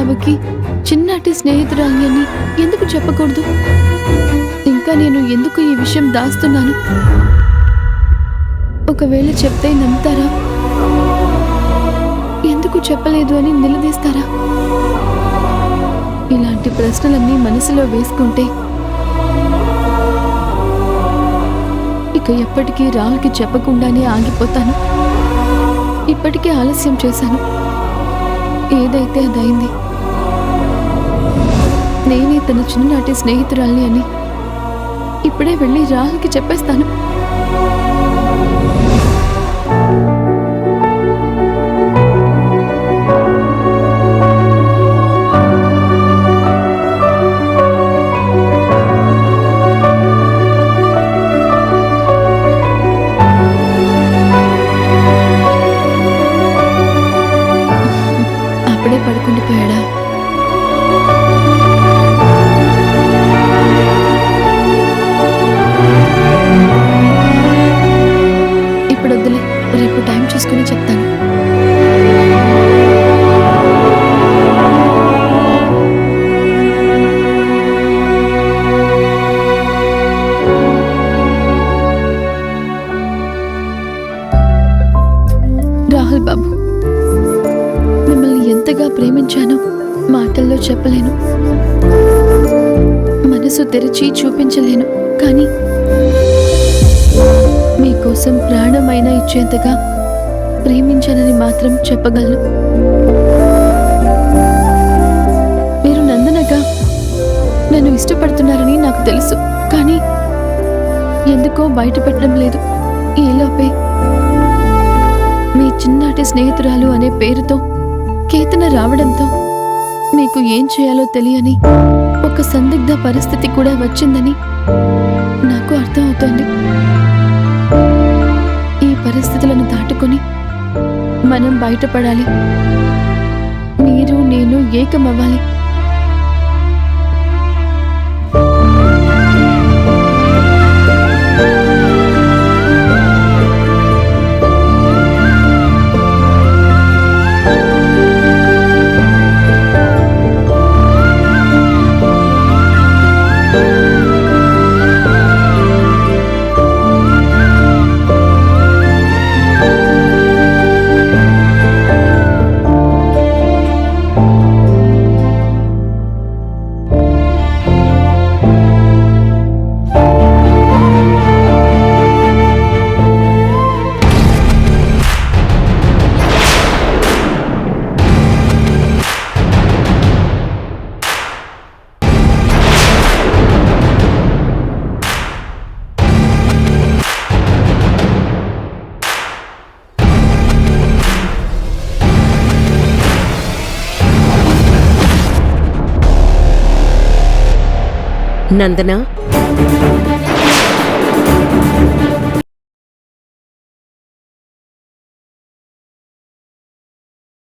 బావకి చిన్నటి స్నేహితురాలి అని ఎందుకు చెప్పకూడదు? ఇంకా నేను ఎందుకు ఈ విషయం దాస్తున్నాను? ఒకవేళ చెప్తే నమ్ముతారా? ఎందుకు చెప్పలేదు అని నిలదీస్తారా? ఇలాంటి ప్రశ్నలన్నీ మనసులో వేసుకుంటే ఇక ఎప్పటికీ రాహుల్కి చెప్పకుండానే ఆగిపోతాను. ఇప్పటికే ఆలస్యం చేశాను. ఏదైతే అదైంది. నేనే తన చిన్ననాటి స్నేహితురాల్ని అని ఇప్పుడే వెళ్ళి రాహుల్కి చెప్పేస్తాను. అప్పుడే పడుకుండిపోయాడా? ఇప్పుడు వద్దులే, రేపు టైం చూసుకుని చెప్తాను. రాహుల్ బాబు, మిమ్మల్ని ఎంతగా ప్రేమించానో మాటల్లో చెప్పలేను, మనసు తెరిచి చూపించలేను. కానీ మీకోసం ప్రాణమైనా ఇచ్చేంతగా ప్రేమించానని మాత్రం చెప్పగలను. మీరు నందనగా నన్ను ఇష్టపడుతున్నారని నాకు తెలుసు. కానీ ఎందుకో బయటపెట్టడం లేదు. ఈలోపే మీ చిన్నటి స్నేహితురాలు అనే పేరుతో కేతన రావడంతో మీకు ఏం చేయాలో తెలియని ఒక సందిగ్ధ పరిస్థితి కూడా వచ్చిందని నాకు అర్థం అవుతోంది. ఈ పరిస్థితులను దాటుకొని మనం బయటపడాలి. మీరు నేను ఏకమవ్వాలి. నందనా,